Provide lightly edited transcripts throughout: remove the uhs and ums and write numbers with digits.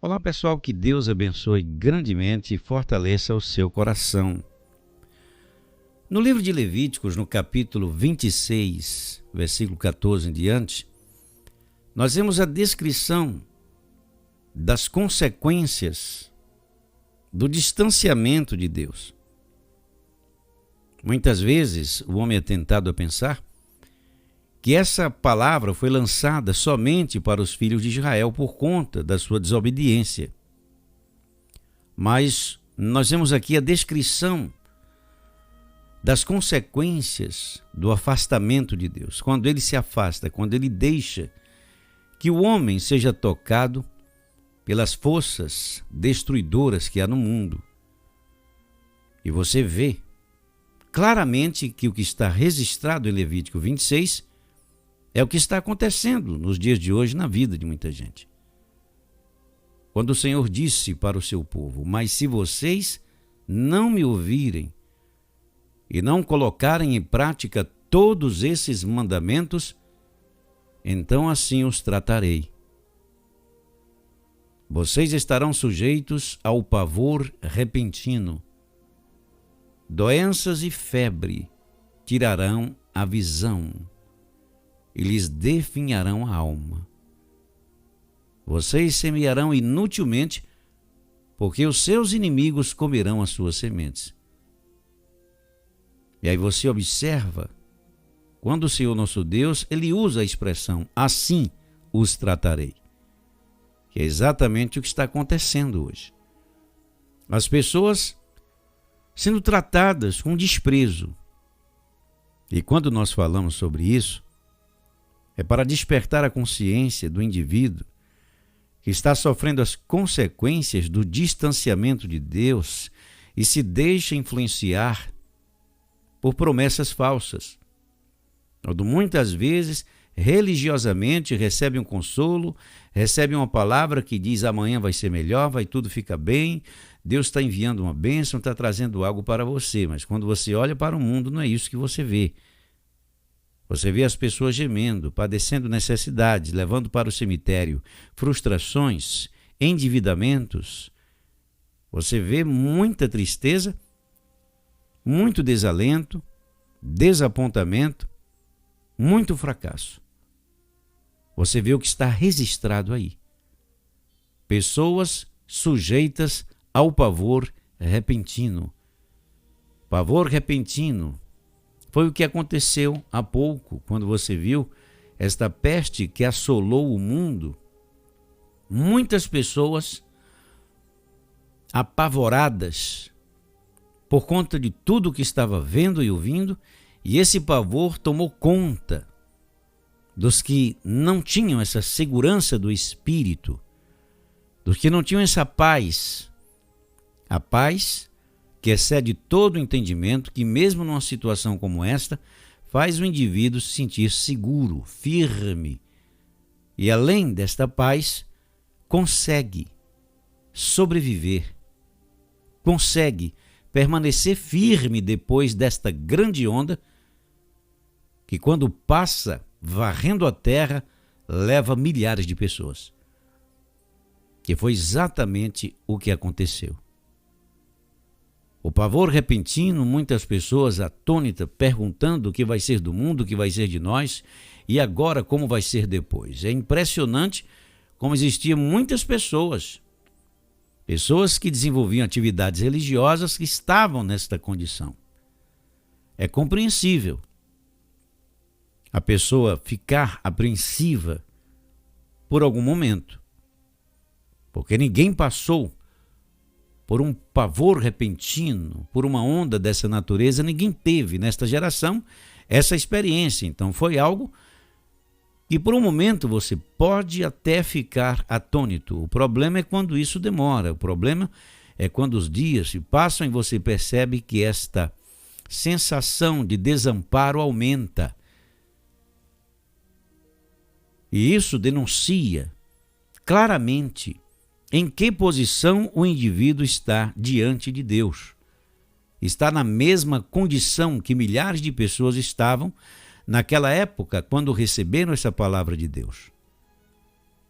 Olá pessoal, que Deus abençoe grandemente e fortaleça o seu coração. No livro de Levíticos, no capítulo 26, versículo 14 em diante, nós vemos a descrição das consequências do distanciamento de Deus. Muitas vezes o homem é tentado a pensar que essa palavra foi lançada somente para os filhos de Israel por conta da sua desobediência. Mas nós vemos aqui a descrição das consequências do afastamento de Deus. Quando ele se afasta, quando ele deixa que o homem seja tocado pelas forças destruidoras que há no mundo. E você vê claramente que o que está registrado em Levítico 26 é o que está acontecendo nos dias de hoje na vida de muita gente. Quando o Senhor disse para o seu povo: mas se vocês não me ouvirem e não colocarem em prática todos esses mandamentos, então assim os tratarei. Vocês estarão sujeitos ao pavor repentino. Doenças e febre tirarão a visão e lhes definharão a alma. Vocês semearão inutilmente, porque os seus inimigos comerão as suas sementes. E aí você observa, quando o Senhor nosso Deus, ele usa a expressão, assim os tratarei. Que é exatamente o que está acontecendo hoje. As pessoas sendo tratadas com desprezo. E quando nós falamos sobre isso, é para despertar a consciência do indivíduo que está sofrendo as consequências do distanciamento de Deus e se deixa influenciar por promessas falsas. Quando muitas vezes, religiosamente, recebe um consolo, recebe uma palavra que diz amanhã vai ser melhor, vai tudo ficar bem, Deus está enviando uma bênção, está trazendo algo para você, mas quando você olha para o mundo, não é isso que você vê. Você vê as pessoas gemendo, padecendo necessidades, levando para o cemitério frustrações, endividamentos. Você vê muita tristeza, muito desalento, desapontamento, muito fracasso. Você vê o que está registrado aí. Pessoas sujeitas ao pavor repentino. Pavor repentino foi o que aconteceu há pouco, quando você viu esta peste que assolou o mundo. Muitas pessoas apavoradas por conta de tudo que estava vendo e ouvindo, e esse pavor tomou conta dos que não tinham essa segurança do espírito, dos que não tinham essa paz, a paz que excede todo o entendimento, que mesmo numa situação como esta, faz o indivíduo se sentir seguro, firme, e além desta paz, consegue sobreviver, consegue permanecer firme depois desta grande onda, que quando passa varrendo a terra, leva milhares de pessoas. Que foi exatamente o que aconteceu. O pavor repentino, muitas pessoas atônitas, perguntando o que vai ser do mundo, o que vai ser de nós, e agora como vai ser depois. É impressionante como existiam muitas pessoas que desenvolviam atividades religiosas que estavam nesta condição. É compreensível a pessoa ficar apreensiva por algum momento, porque ninguém passou por um pavor repentino, por uma onda dessa natureza, ninguém teve nesta geração essa experiência. Então foi algo que por um momento você pode até ficar atônito. O problema é quando isso demora, o problema é quando os dias se passam e você percebe que esta sensação de desamparo aumenta. E isso denuncia claramente em que posição o indivíduo está diante de Deus. Está na mesma condição que milhares de pessoas estavam naquela época, quando receberam essa palavra de Deus.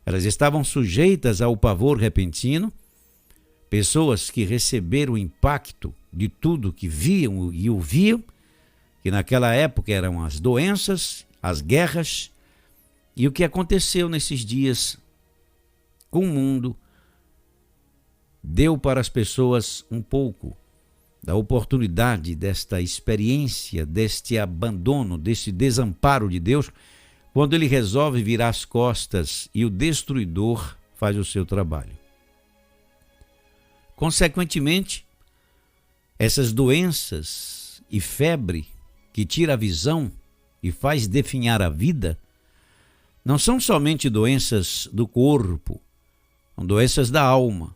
Elas estavam sujeitas ao pavor repentino, pessoas que receberam o impacto de tudo que viam e ouviam, que naquela época eram as doenças, as guerras, e o que aconteceu nesses dias com o mundo deu para as pessoas um pouco da oportunidade desta experiência, deste abandono, deste desamparo de Deus, quando ele resolve virar as costas e o destruidor faz o seu trabalho. Consequentemente, essas doenças e febre que tira a visão e faz definhar a vida, não são somente doenças do corpo, são doenças da alma,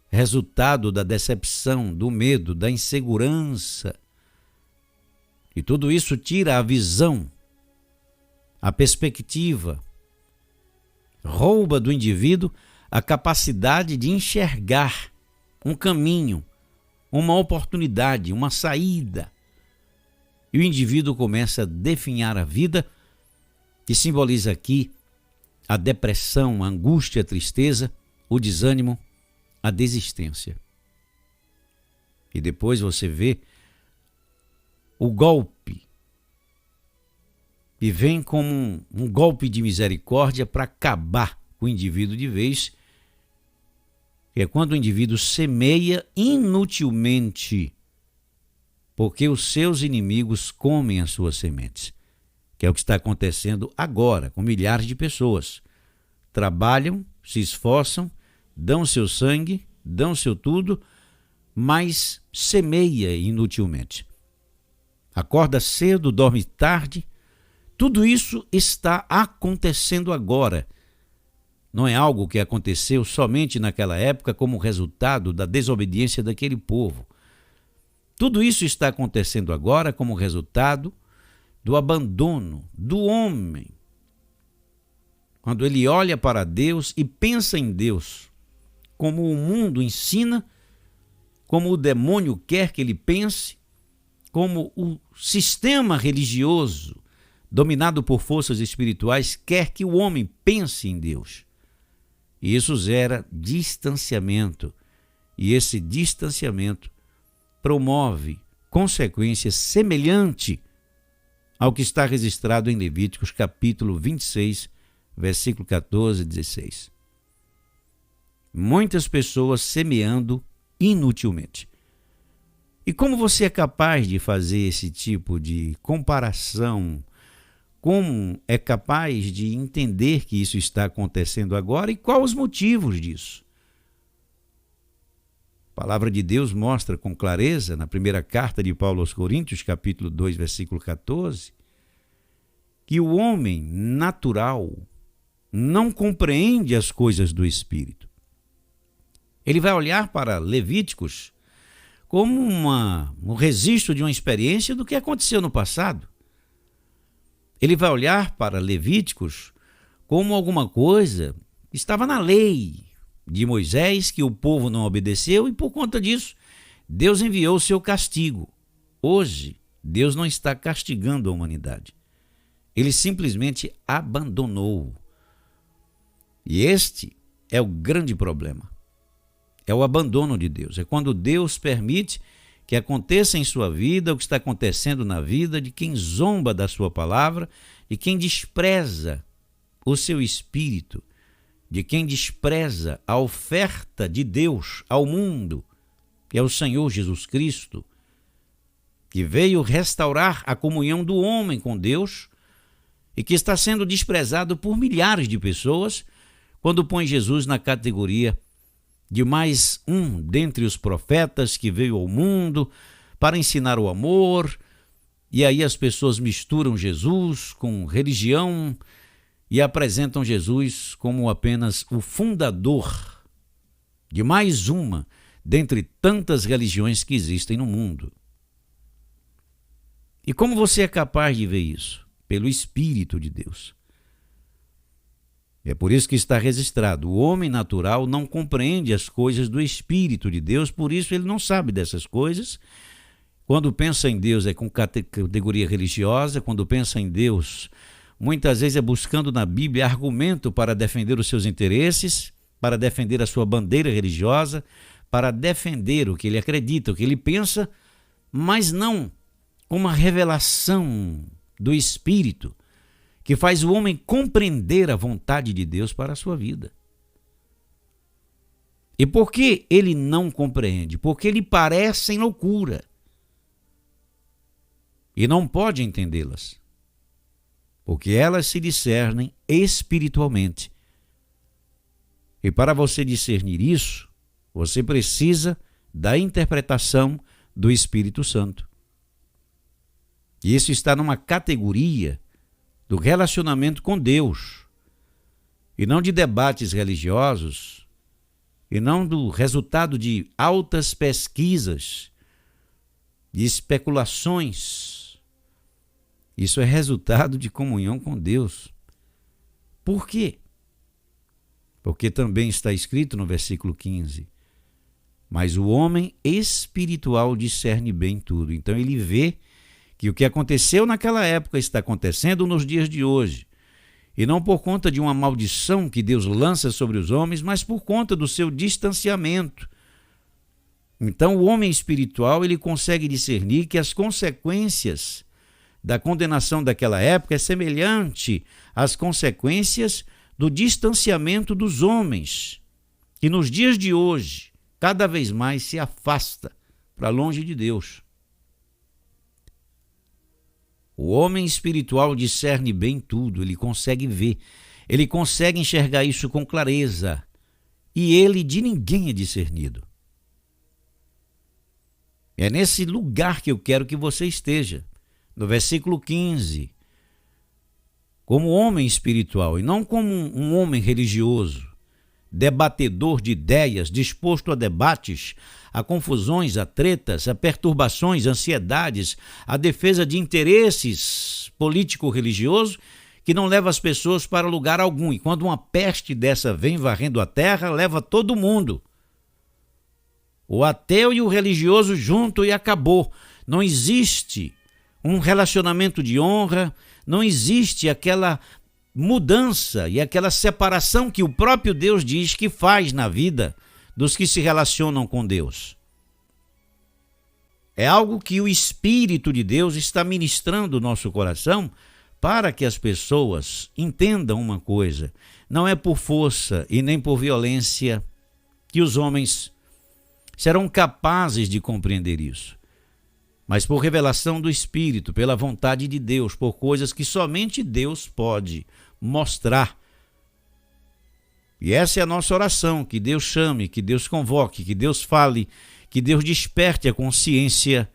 resultado da decepção, do medo, da insegurança. E tudo isso tira a visão, a perspectiva, rouba do indivíduo a capacidade de enxergar um caminho, uma oportunidade, uma saída. E o indivíduo começa a definhar a vida, que simboliza aqui a depressão, a angústia, a tristeza, o desânimo, a desistência. E depois você vê o golpe, e vem como um golpe de misericórdia para acabar com o indivíduo de vez, que é quando o indivíduo semeia inutilmente, porque os seus inimigos comem as suas sementes, que é o que está acontecendo agora com milhares de pessoas. Trabalham, se esforçam, dão seu sangue, dão seu tudo, mas semeia inutilmente. Acorda cedo, dorme tarde. Tudo isso está acontecendo agora. Não é algo que aconteceu somente naquela época como resultado da desobediência daquele povo. Tudo isso está acontecendo agora como resultado do abandono do homem. Quando ele olha para Deus e pensa em Deus, como o mundo ensina, como o demônio quer que ele pense, como o sistema religioso dominado por forças espirituais quer que o homem pense em Deus. E isso gera distanciamento, e esse distanciamento promove consequências semelhantes ao que está registrado em Levíticos capítulo 26, versículo 14 e 16. Muitas pessoas semeando inutilmente. E como você é capaz de fazer esse tipo de comparação? Como é capaz de entender que isso está acontecendo agora e quais os motivos disso? A palavra de Deus mostra com clareza, na primeira carta de Paulo aos Coríntios, capítulo 2, versículo 14, que o homem natural não compreende as coisas do Espírito. Ele vai olhar para Levíticos como um registro de uma experiência do que aconteceu no passado. Ele vai olhar para Levíticos como alguma coisa que estava na lei de Moisés, que o povo não obedeceu, e por conta disso, Deus enviou o seu castigo. Hoje, Deus não está castigando a humanidade. Ele simplesmente abandonou. E este é o grande problema. É o abandono de Deus. É quando Deus permite que aconteça em sua vida o que está acontecendo na vida de quem zomba da sua palavra, de quem despreza o seu espírito, de quem despreza a oferta de Deus ao mundo, que é o Senhor Jesus Cristo, que veio restaurar a comunhão do homem com Deus e que está sendo desprezado por milhares de pessoas quando põe Jesus na categoria de mais um dentre os profetas que veio ao mundo para ensinar o amor, e aí as pessoas misturam Jesus com religião e apresentam Jesus como apenas o fundador de mais uma dentre tantas religiões que existem no mundo. E como você é capaz de ver isso? Pelo Espírito de Deus. É por isso que está registrado: o homem natural não compreende as coisas do Espírito de Deus, por isso ele não sabe dessas coisas. Quando pensa em Deus é com categoria religiosa, quando pensa em Deus, muitas vezes é buscando na Bíblia argumento para defender os seus interesses, para defender a sua bandeira religiosa, para defender o que ele acredita, o que ele pensa, mas não uma revelação do Espírito que faz o homem compreender a vontade de Deus para a sua vida. E por que ele não compreende? Porque lhe parecem loucura e não pode entendê-las, porque elas se discernem espiritualmente. E para você discernir isso, você precisa da interpretação do Espírito Santo. E isso está numa categoria do relacionamento com Deus, e não de debates religiosos, e não do resultado de altas pesquisas, de especulações. Isso é resultado de comunhão com Deus. Por quê? Porque também está escrito no versículo 15, mas o homem espiritual discerne bem tudo. Então ele vê que o que aconteceu naquela época está acontecendo nos dias de hoje. E não por conta de uma maldição que Deus lança sobre os homens, mas por conta do seu distanciamento. Então o homem espiritual ele consegue discernir que as consequências da condenação daquela época é semelhante às consequências do distanciamento dos homens, que nos dias de hoje cada vez mais se afasta para longe de Deus. O homem espiritual discerne bem tudo, ele consegue ver, ele consegue enxergar isso com clareza, e ele de ninguém é discernido. É nesse lugar que eu quero que você esteja, no versículo 15, como homem espiritual e não como um homem religioso, debatedor de ideias, disposto a debates, a confusões, a tretas, a perturbações, ansiedades, a defesa de interesses político-religiosos que não leva as pessoas para lugar algum. E quando uma peste dessa vem varrendo a terra, leva todo mundo. O ateu e o religioso junto e acabou. Não existe um relacionamento de honra, não existe aquela mudança e aquela separação que o próprio Deus diz que faz na vida dos que se relacionam com Deus. É algo que o Espírito de Deus está ministrando no nosso coração para que as pessoas entendam uma coisa. Não é por força e nem por violência que os homens serão capazes de compreender isso, mas por revelação do Espírito, pela vontade de Deus, por coisas que somente Deus pode mostrar. E essa é a nossa oração, que Deus chame, que Deus convoque, que Deus fale, que Deus desperte a consciência,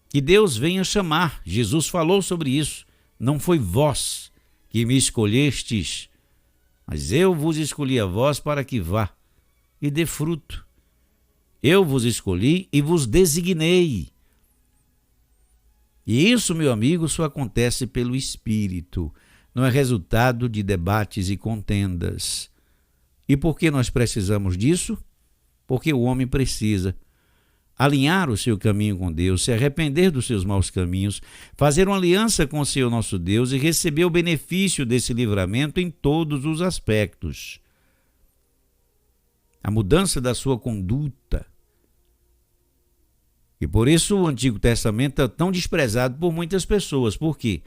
que Deus venha chamar. Jesus falou sobre isso. Não foi vós que me escolhestes, mas eu vos escolhi a vós para que vá e dê fruto. Eu vos escolhi e vos designei. E isso, meu amigo, só acontece pelo Espírito, não é resultado de debates e contendas. E por que nós precisamos disso? Porque o homem precisa alinhar o seu caminho com Deus, se arrepender dos seus maus caminhos, fazer uma aliança com o Senhor nosso Deus e receber o benefício desse livramento em todos os aspectos. A mudança da sua conduta. E por isso o Antigo Testamento é tão desprezado por muitas pessoas. Por quê?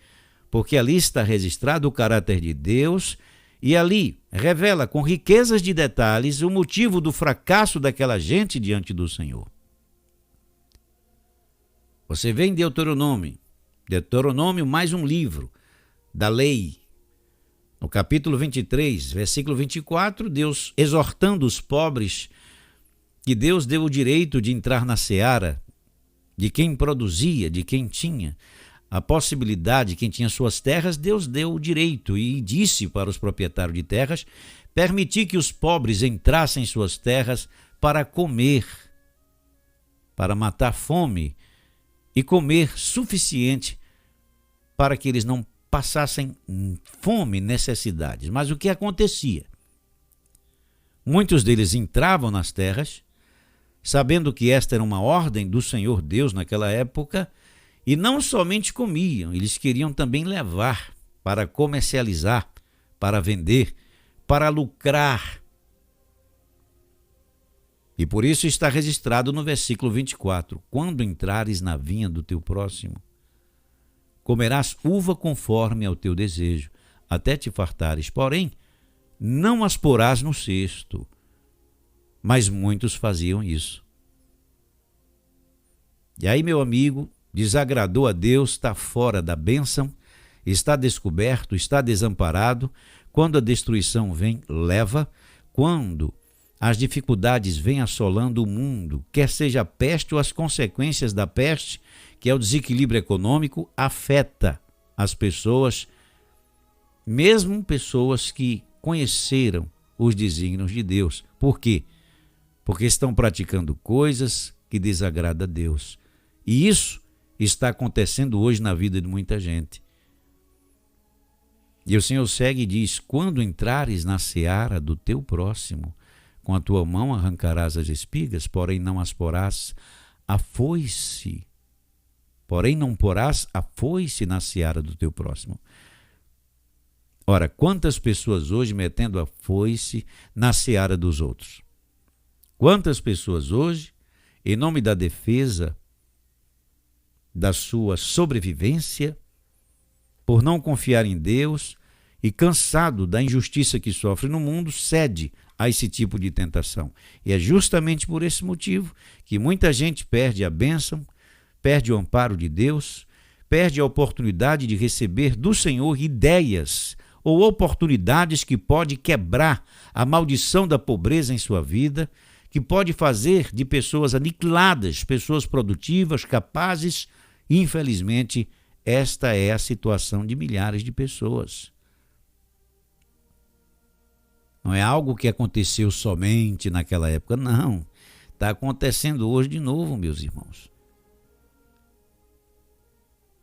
Porque ali está registrado o caráter de Deus e ali revela com riquezas de detalhes o motivo do fracasso daquela gente diante do Senhor. Você vê em Deuteronômio mais um livro da lei. No capítulo 23, versículo 24, Deus exortando os pobres que Deus deu o direito de entrar na seara de quem produzia, de quem tinha a possibilidade, quem tinha suas terras, Deus deu o direito e disse para os proprietários de terras permitir que os pobres entrassem em suas terras para comer, para matar fome e comer suficiente para que eles não passassem fome, necessidades. Mas o que acontecia? Muitos deles entravam nas terras, sabendo que esta era uma ordem do Senhor Deus naquela época, e não somente comiam, eles queriam também levar para comercializar, para vender, para lucrar. E por isso está registrado no versículo 24: quando entrares na vinha do teu próximo, comerás uva conforme ao teu desejo, até te fartares, porém, não as porás no cesto. Mas muitos faziam isso. E aí, meu amigo, desagradou a Deus, está fora da bênção, está descoberto, está desamparado. Quando a destruição vem, leva. Quando as dificuldades vêm assolando o mundo, quer seja a peste ou as consequências da peste, que é o desequilíbrio econômico, afeta as pessoas, mesmo pessoas que conheceram os desígnios de Deus. Por quê? Porque estão praticando coisas que desagradam a Deus. E isso está acontecendo hoje na vida de muita gente. E o Senhor segue e diz: quando entrares na seara do teu próximo, com a tua mão arrancarás as espigas, porém não as porás a foice. Porém não porás a foice na seara do teu próximo. Ora, quantas pessoas hoje metendo a foice na seara dos outros? Quantas pessoas hoje, em nome da defesa da sua sobrevivência, por não confiar em Deus e cansado da injustiça que sofre no mundo, cede a esse tipo de tentação. E é justamente por esse motivo que muita gente perde a bênção, perde o amparo de Deus, perde a oportunidade de receber do Senhor ideias ou oportunidades que pode quebrar a maldição da pobreza em sua vida, que pode fazer de pessoas aniquiladas, pessoas produtivas, capazes. Infelizmente, esta é a situação de milhares de pessoas. Não é algo que aconteceu somente naquela época, não. Está acontecendo hoje de novo, meus irmãos.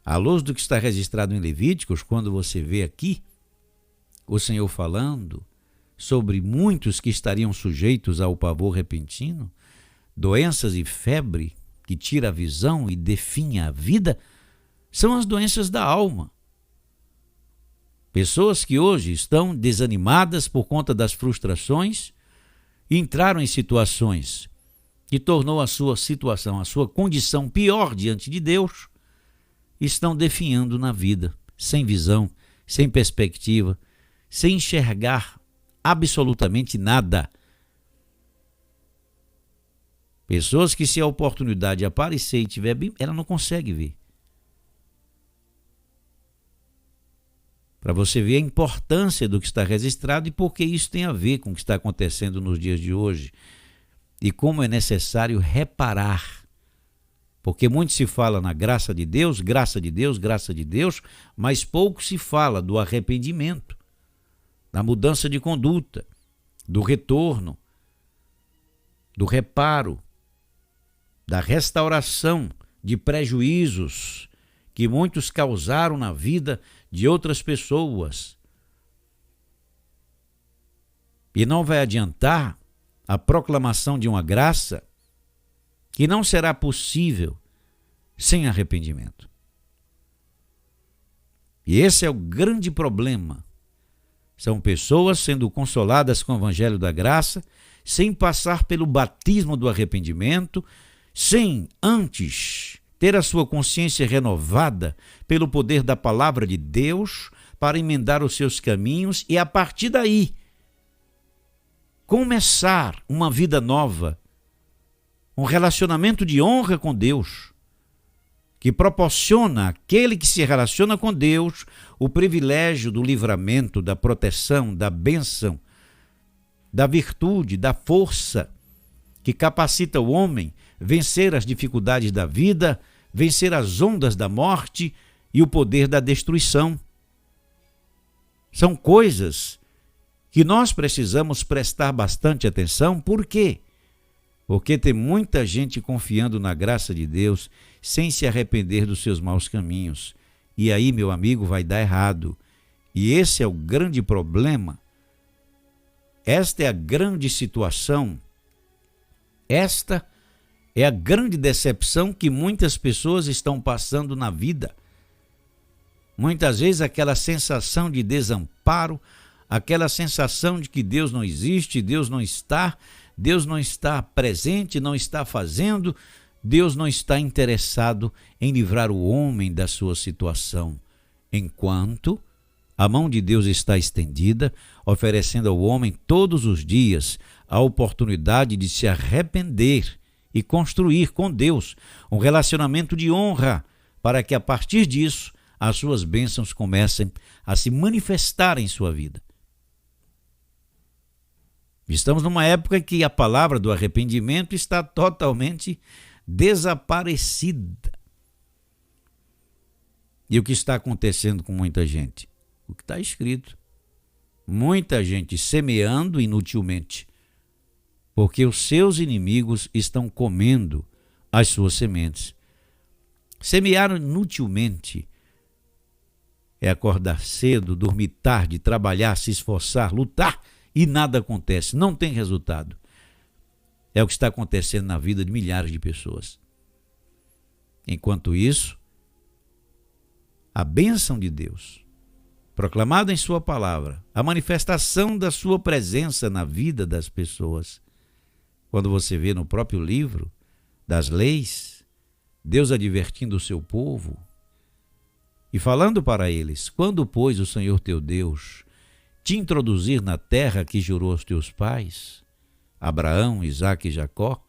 À luz do que está registrado em Levíticos, quando você vê aqui o Senhor falando sobre muitos que estariam sujeitos ao pavor repentino, doenças e febre que tira a visão e definha a vida, são as doenças da alma. Pessoas que hoje estão desanimadas por conta das frustrações, entraram em situações que tornou a sua situação, a sua condição pior diante de Deus, estão definhando na vida, sem visão, sem perspectiva, sem enxergar absolutamente nada. Pessoas que, se a oportunidade aparecer e tiver bem, ela não consegue ver. Para você ver a importância do que está registrado e por que isso tem a ver com o que está acontecendo nos dias de hoje e como é necessário reparar. Porque muito se fala na graça de Deus, graça de Deus, graça de Deus, mas pouco se fala do arrependimento, da mudança de conduta, do retorno, do reparo, da restauração de prejuízos que muitos causaram na vida de outras pessoas. E não vai adiantar a proclamação de uma graça que não será possível sem arrependimento. E esse é o grande problema. São pessoas sendo consoladas com o evangelho da graça, sem passar pelo batismo do arrependimento, sem antes ter a sua consciência renovada pelo poder da palavra de Deus para emendar os seus caminhos e, a partir daí, começar uma vida nova, um relacionamento de honra com Deus, que proporciona àquele que se relaciona com Deus o privilégio do livramento, da proteção, da bênção, da virtude, da força, que capacita o homem a vencer as dificuldades da vida, vencer as ondas da morte e o poder da destruição. São coisas que nós precisamos prestar bastante atenção. Por quê? Porque tem muita gente confiando na graça de Deus sem se arrepender dos seus maus caminhos. E aí, meu amigo, vai dar errado. E esse é o grande problema. Esta é a grande situação. Esta é a grande decepção que muitas pessoas estão passando na vida. Muitas vezes aquela sensação de desamparo, aquela sensação de que Deus não existe, Deus não está presente, não está fazendo, Deus não está interessado em livrar o homem da sua situação, enquanto a mão de Deus está estendida, oferecendo ao homem todos os dias a oportunidade de se arrepender e construir com Deus um relacionamento de honra, para que a partir disso as suas bênçãos comecem a se manifestar em sua vida. Estamos numa época em que a palavra do arrependimento está totalmente desaparecida. E o que está acontecendo com muita gente? O que está escrito. Muita gente semeando inutilmente, porque os seus inimigos estão comendo as suas sementes. Semear inutilmente é acordar cedo, dormir tarde, trabalhar, se esforçar, lutar e nada acontece, não tem resultado. É o que está acontecendo na vida de milhares de pessoas. Enquanto isso, a bênção de Deus, proclamada em sua palavra, a manifestação da sua presença na vida das pessoas, quando você vê no próprio livro das leis, Deus advertindo o seu povo e falando para eles: quando, pois, o Senhor teu Deus te introduzir na terra que jurou aos teus pais, Abraão, Isaque e Jacó,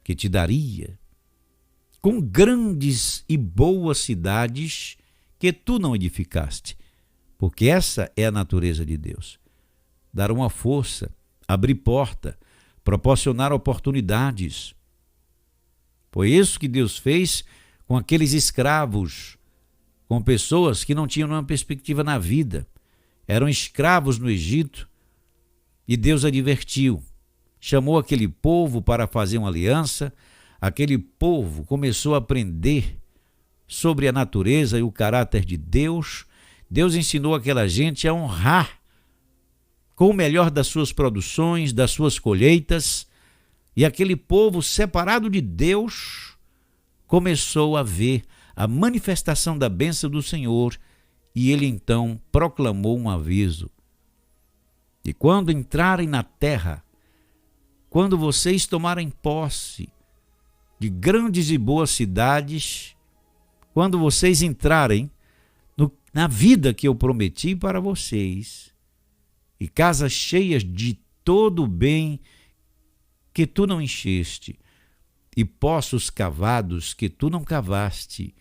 que te daria, com grandes e boas cidades que tu não edificaste, porque essa é a natureza de Deus. Dar uma força, abrir porta, proporcionar oportunidades. Foi isso que Deus fez com aqueles escravos, com pessoas que não tinham uma perspectiva na vida. Eram escravos no Egito e Deus advertiu. Chamou aquele povo para fazer uma aliança. Aquele povo começou a aprender sobre a natureza e o caráter de Deus. Deus ensinou aquela gente a honrar com o melhor das suas produções, das suas colheitas. E aquele povo separado de Deus começou a ver a manifestação da bênção do Senhor, e ele então proclamou um aviso. E quando entrarem na terra, quando vocês tomarem posse de grandes e boas cidades, quando vocês entrarem na vida que eu prometi para vocês, e casas cheias de todo o bem que tu não encheste, e poços cavados que tu não cavaste,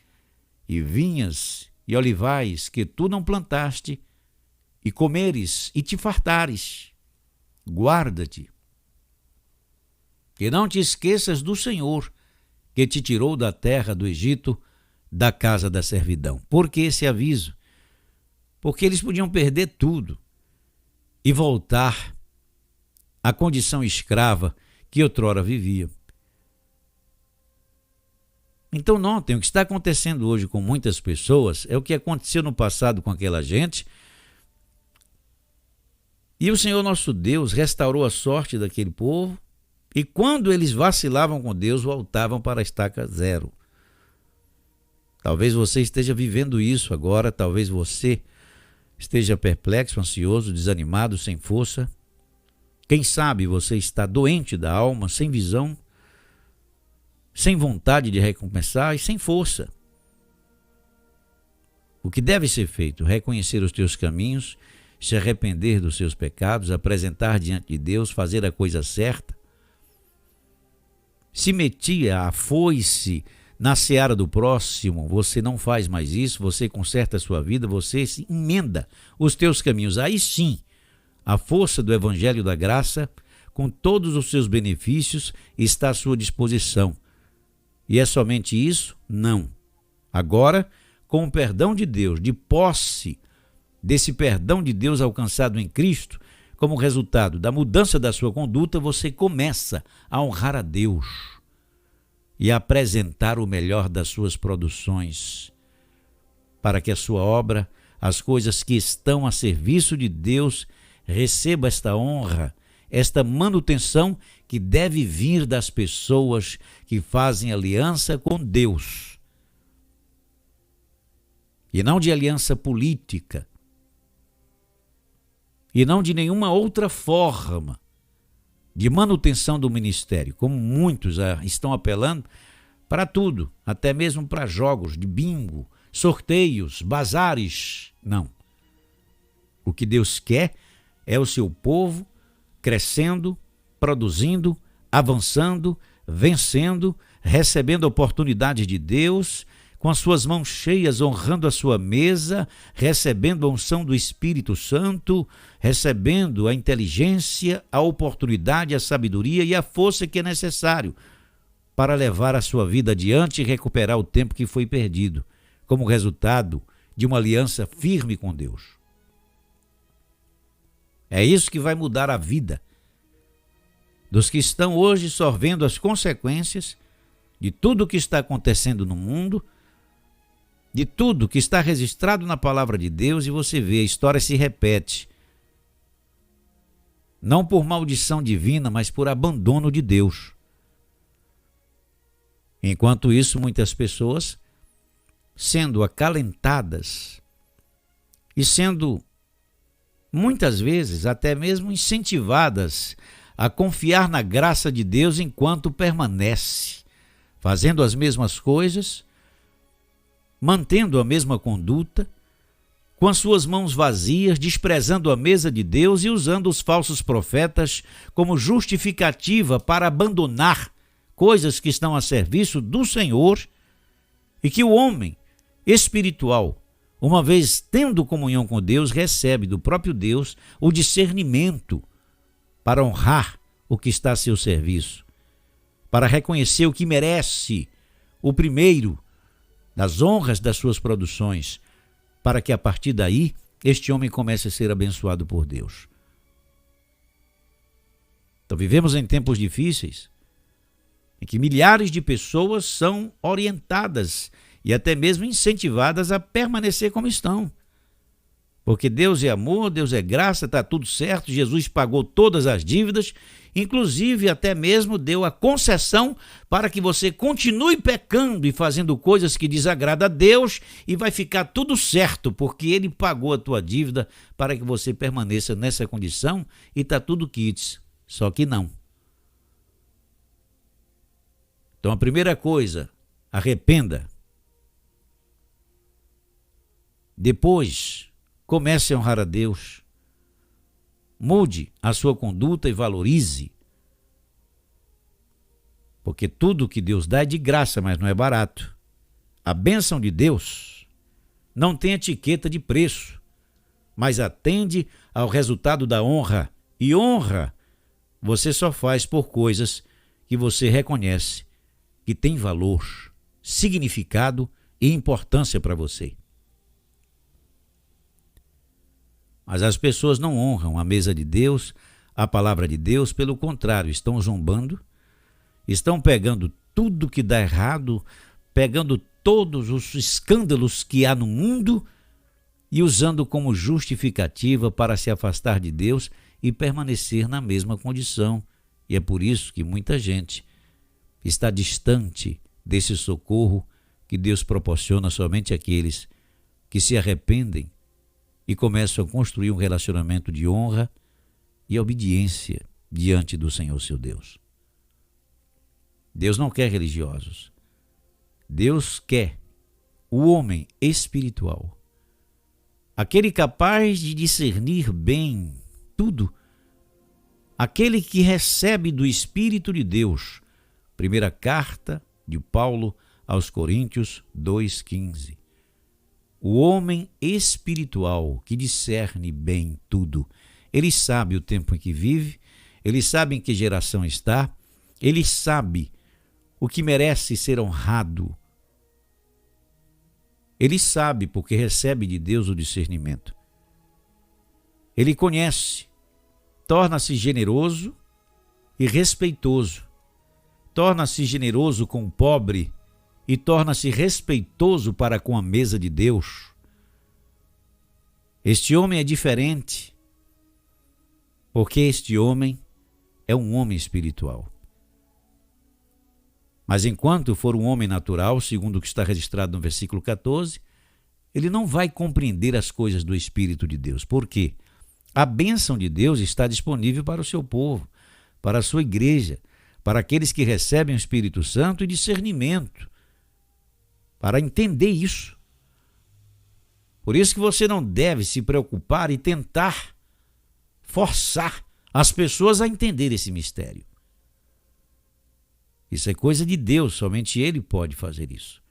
e vinhas e olivais que tu não plantaste, e comeres e te fartares, guarda-te, que não te esqueças do Senhor, que te tirou da terra do Egito, da casa da servidão. Por que esse aviso? Porque eles podiam perder tudo e voltar à condição escrava que outrora viviam. Então notem, o que está acontecendo hoje com muitas pessoas é o que aconteceu no passado com aquela gente. E o Senhor nosso Deus restaurou a sorte daquele povo, e quando eles vacilavam com Deus, voltavam para a estaca zero. Talvez você esteja vivendo isso agora, talvez você esteja perplexo, ansioso, desanimado, sem força. Quem sabe você está doente da alma, sem visão, sem vontade de recomeçar e sem força. O que deve ser feito? Reconhecer os teus caminhos, se arrepender dos seus pecados, apresentar diante de Deus, fazer a coisa certa. Se metia a foice na seara do próximo, você não faz mais isso, você conserta a sua vida, você se emenda os teus caminhos. Aí sim, a força do Evangelho da Graça, com todos os seus benefícios, está à sua disposição. E é somente isso? Não. Agora, com o perdão de Deus, de posse desse perdão de Deus alcançado em Cristo, como resultado da mudança da sua conduta, você começa a honrar a Deus e a apresentar o melhor das suas produções, para que a sua obra, as coisas que estão a serviço de Deus, receba esta honra, esta manutenção que deve vir das pessoas que fazem aliança com Deus. e não de aliança política, e não de nenhuma outra forma de manutenção do ministério, como muitos estão apelando para tudo, até mesmo para jogos de bingo, sorteios, bazares. Não. O que Deus quer é o seu povo crescendo, produzindo, avançando, vencendo, recebendo oportunidades de Deus, com as suas mãos cheias, honrando a sua mesa, recebendo a unção do Espírito Santo, recebendo a inteligência, a oportunidade, a sabedoria e a força que é necessário para levar a sua vida adiante e recuperar o tempo que foi perdido, como resultado de uma aliança firme com Deus. É isso que vai mudar a vida dos que estão hoje sorvendo as consequências de tudo o que está acontecendo no mundo, de tudo que está registrado na palavra de Deus, e você vê, a história se repete. Não por maldição divina, mas por abandono de Deus. Enquanto isso, muitas pessoas sendo acalentadas e sendo, muitas vezes, até mesmo incentivadas a confiar na graça de Deus enquanto permanece, fazendo as mesmas coisas, mantendo a mesma conduta, com as suas mãos vazias, desprezando a mesa de Deus e usando os falsos profetas como justificativa para abandonar coisas que estão a serviço do Senhor, e que o homem espiritual, uma vez tendo comunhão com Deus, recebe do próprio Deus o discernimento para honrar o que está a seu serviço, para reconhecer o que merece o primeiro das honras das suas produções, para que a partir daí este homem comece a ser abençoado por Deus. Então vivemos em tempos difíceis, em que milhares de pessoas são orientadas e até mesmo incentivadas a permanecer como estão. Porque Deus é amor, Deus é graça, está tudo certo, Jesus pagou todas as dívidas, inclusive até mesmo deu a concessão para que você continue pecando e fazendo coisas que desagradam a Deus, e vai ficar tudo certo, porque Ele pagou a tua dívida para que você permaneça nessa condição e está tudo quites. Só que não. Então a primeira coisa, arrependa. Depois, comece a honrar a Deus. Mude a sua conduta e valorize. Porque tudo que Deus dá é de graça, mas não é barato. A bênção de Deus não tem etiqueta de preço, mas atende ao resultado da honra. E honra você só faz por coisas que você reconhece que tem valor, significado e importância para você. Mas as pessoas não honram a mesa de Deus, a palavra de Deus, pelo contrário, estão zombando, estão pegando tudo que dá errado, pegando todos os escândalos que há no mundo e usando como justificativa para se afastar de Deus e permanecer na mesma condição. E é por isso que muita gente está distante desse socorro que Deus proporciona somente àqueles que se arrependem e começam a construir um relacionamento de honra e obediência diante do Senhor seu Deus. Deus não quer religiosos. Deus quer o homem espiritual, aquele capaz de discernir bem tudo, aquele que recebe do Espírito de Deus. Primeira carta de Paulo aos Coríntios 2,15. O homem espiritual que discerne bem tudo, ele sabe o tempo em que vive, ele sabe em que geração está, ele sabe o que merece ser honrado. Ele sabe porque recebe de Deus o discernimento. Ele conhece, torna-se generoso e respeitoso, torna-se generoso com o pobre e torna-se respeitoso para com a mesa de Deus. Este homem é diferente, porque este homem é um homem espiritual. Mas enquanto for um homem natural, segundo o que está registrado no versículo 14, ele não vai compreender as coisas do Espírito de Deus. Por quê? A bênção de Deus está disponível para o seu povo, para a sua igreja, para aqueles que recebem o Espírito Santo e discernimento, para entender isso. Por isso que você não deve se preocupar e tentar forçar as pessoas a entender esse mistério. Isso é coisa de Deus, somente Ele pode fazer isso.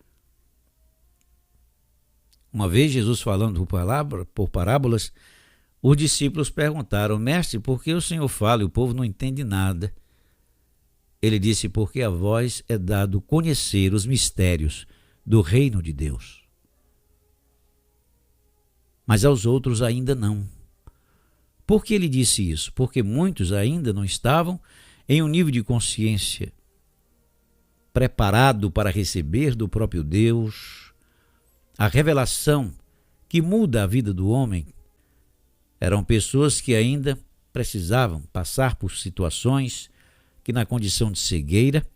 Uma vez Jesus falando por parábolas, os discípulos perguntaram: Mestre, por que o Senhor fala e o povo não entende nada? Ele disse: porque a vós é dado conhecer os mistérios do reino de Deus, mas aos outros ainda não. Por que ele disse isso? Porque muitos ainda não estavam em um nível de consciência preparado para receber do próprio Deus a revelação que muda a vida do homem. Eram pessoas que ainda precisavam passar por situações que, na condição de cegueira,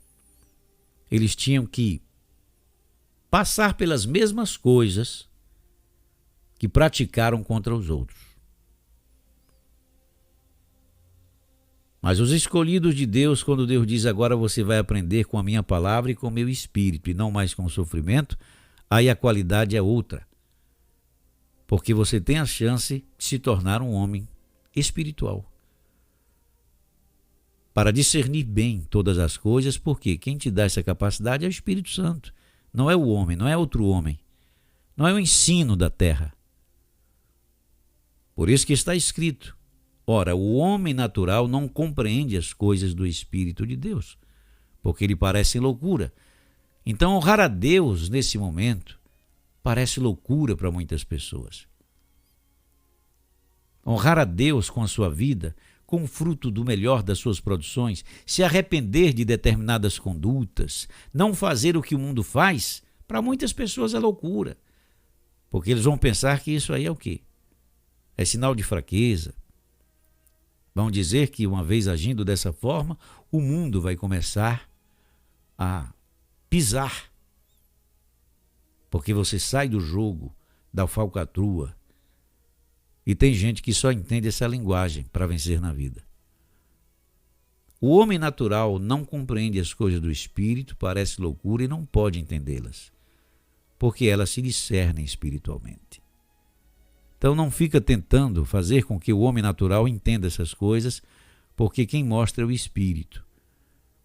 eles tinham que passar pelas mesmas coisas que praticaram contra os outros. Mas os escolhidos de Deus, quando Deus diz: agora você vai aprender com a minha palavra e com o meu espírito, e não mais com o sofrimento, aí a qualidade é outra. Porque você tem a chance de se tornar um homem espiritual, para discernir bem todas as coisas, porque quem te dá essa capacidade é o Espírito Santo. Não é o homem, não é outro homem. Não é o ensino da terra. Por isso que está escrito: ora, o homem natural não compreende as coisas do Espírito de Deus, porque lhe parecem loucura. Então, honrar a Deus nesse momento parece loucura para muitas pessoas. Honrar a Deus com a sua vida, com o fruto do melhor das suas produções, se arrepender de determinadas condutas, não fazer o que o mundo faz, para muitas pessoas é loucura. Porque eles vão pensar que isso aí é o quê? É sinal de fraqueza. Vão dizer que, uma vez agindo dessa forma, o mundo vai começar a pisar. Porque você sai do jogo da falcatrua. E tem gente que só entende essa linguagem para vencer na vida. O homem natural não compreende as coisas do Espírito, parece loucura e não pode entendê-las, porque elas se discernem espiritualmente. Então não fica tentando fazer com que o homem natural entenda essas coisas, porque quem mostra é o Espírito.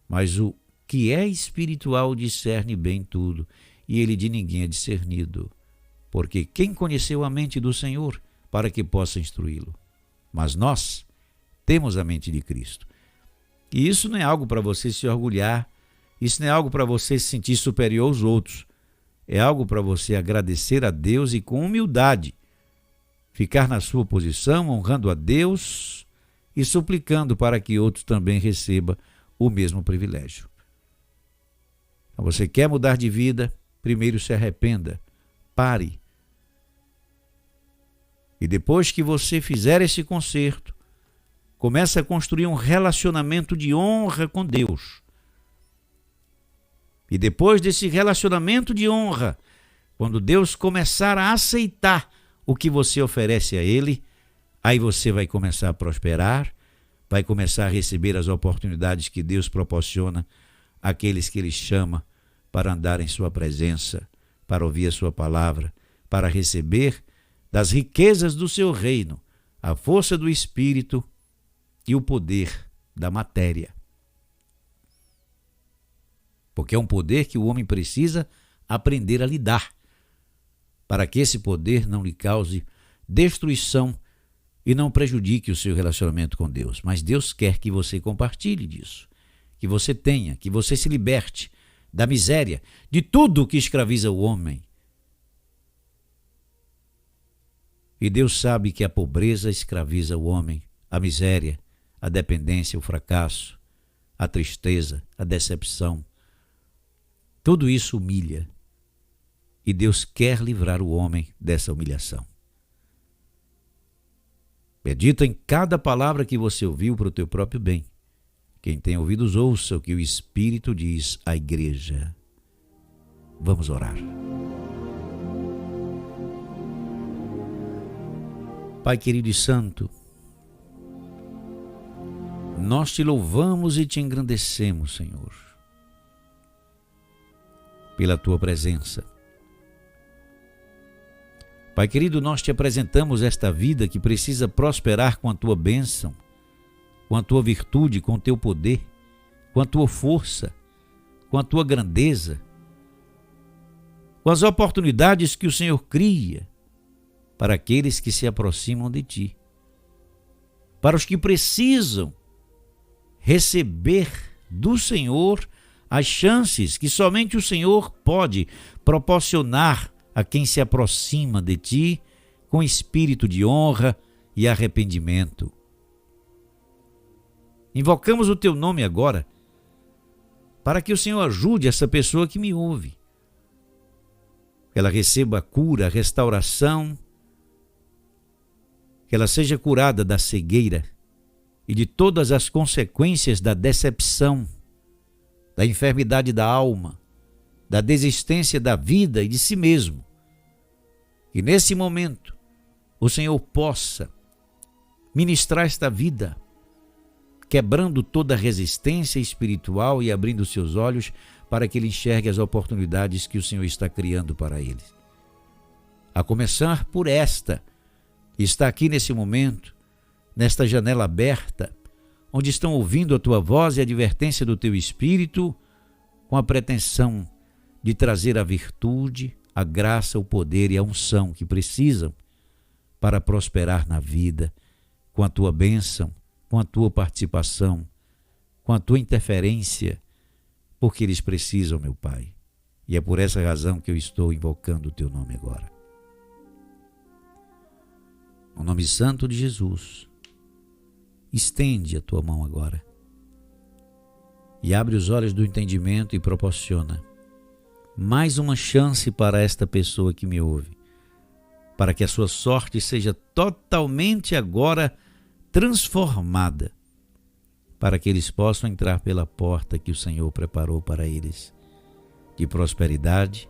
Mas o que é espiritual discerne bem tudo, e ele de ninguém é discernido. Porque quem conheceu a mente do Senhor para que possa instruí-lo? Mas nós temos a mente de Cristo. E isso não é algo para você se orgulhar, isso não é algo para você se sentir superior aos outros. É algo para você agradecer a Deus e, com humildade, ficar na sua posição, honrando a Deus e suplicando para que outros também recebam o mesmo privilégio. Então, você quer mudar de vida? Primeiro se arrependa, pare. E depois que você fizer esse conserto, comece a construir um relacionamento de honra com Deus. E depois desse relacionamento de honra, quando Deus começar a aceitar o que você oferece a Ele, aí você vai começar a prosperar, vai começar a receber as oportunidades que Deus proporciona àqueles que Ele chama para andar em sua presença, para ouvir a sua palavra, para receber das riquezas do seu reino, a força do Espírito e o poder da matéria. Porque é um poder que o homem precisa aprender a lidar, para que esse poder não lhe cause destruição e não prejudique o seu relacionamento com Deus. Mas Deus quer que você compartilhe disso, que você tenha, que você se liberte da miséria, de tudo que escraviza o homem. E Deus sabe que a pobreza escraviza o homem, a miséria, a dependência, o fracasso, a tristeza, a decepção. Tudo isso humilha. E Deus quer livrar o homem dessa humilhação. Medita em cada palavra que você ouviu para o teu próprio bem. Quem tem ouvidos, ouça o que o Espírito diz à igreja. Vamos orar. Pai querido e santo, nós te louvamos e te engrandecemos, Senhor, pela tua presença. Pai querido, nós te apresentamos esta vida que precisa prosperar com a tua bênção, com a tua virtude, com o teu poder, com a tua força, com a tua grandeza, com as oportunidades que o Senhor cria para aqueles que se aproximam de ti, para os que precisam receber do Senhor as chances que somente o Senhor pode proporcionar a quem se aproxima de ti com espírito de honra e arrependimento. Invocamos o teu nome agora para que o Senhor ajude essa pessoa que me ouve. Que ela receba a cura, a restauração, que ela seja curada da cegueira e de todas as consequências da decepção, da enfermidade da alma, da desistência da vida e de si mesmo. E nesse momento, o Senhor possa ministrar esta vida, quebrando toda resistência espiritual e abrindo seus olhos para que ele enxergue as oportunidades que o Senhor está criando para ele. A começar por esta, está aqui nesse momento, nesta janela aberta, onde estão ouvindo a tua voz e a advertência do teu Espírito, com a pretensão de trazer a virtude, a graça, o poder e a unção que precisam para prosperar na vida, com a tua bênção, com a tua participação, com a tua interferência, porque eles precisam, meu Pai. E é por essa razão que eu estou invocando o teu nome agora. No nome santo de Jesus, estende a tua mão agora e abre os olhos do entendimento e proporciona mais uma chance para esta pessoa que me ouve, para que a sua sorte seja totalmente agora transformada, para que eles possam entrar pela porta que o Senhor preparou para eles, de prosperidade,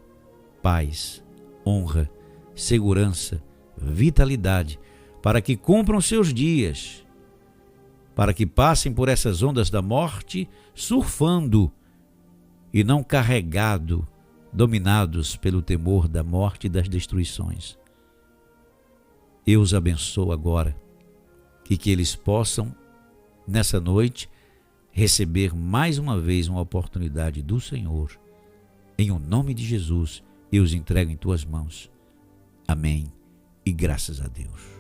paz, honra, segurança, vitalidade, para que cumpram seus dias, para que passem por essas ondas da morte surfando e não carregado, dominados pelo temor da morte e das destruições. Eu os abençoo agora e que eles possam, nessa noite, receber mais uma vez uma oportunidade do Senhor. Em o nome de Jesus, eu os entrego em tuas mãos. Amém e graças a Deus.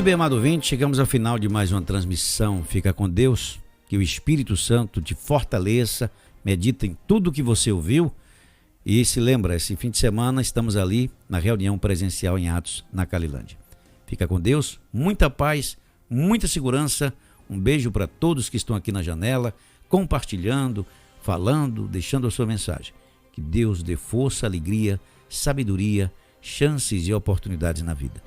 Muito bem, amado ouvinte, chegamos ao final de mais uma transmissão. Fica com Deus, que o Espírito Santo te fortaleça, medita em tudo que você ouviu e se lembra, esse fim de semana estamos ali na reunião presencial em Atos, na Calilândia. Fica com Deus, muita paz, muita segurança, um beijo para todos que estão aqui na janela, compartilhando, falando, deixando a sua mensagem. Que Deus dê força, alegria, sabedoria, chances e oportunidades na vida.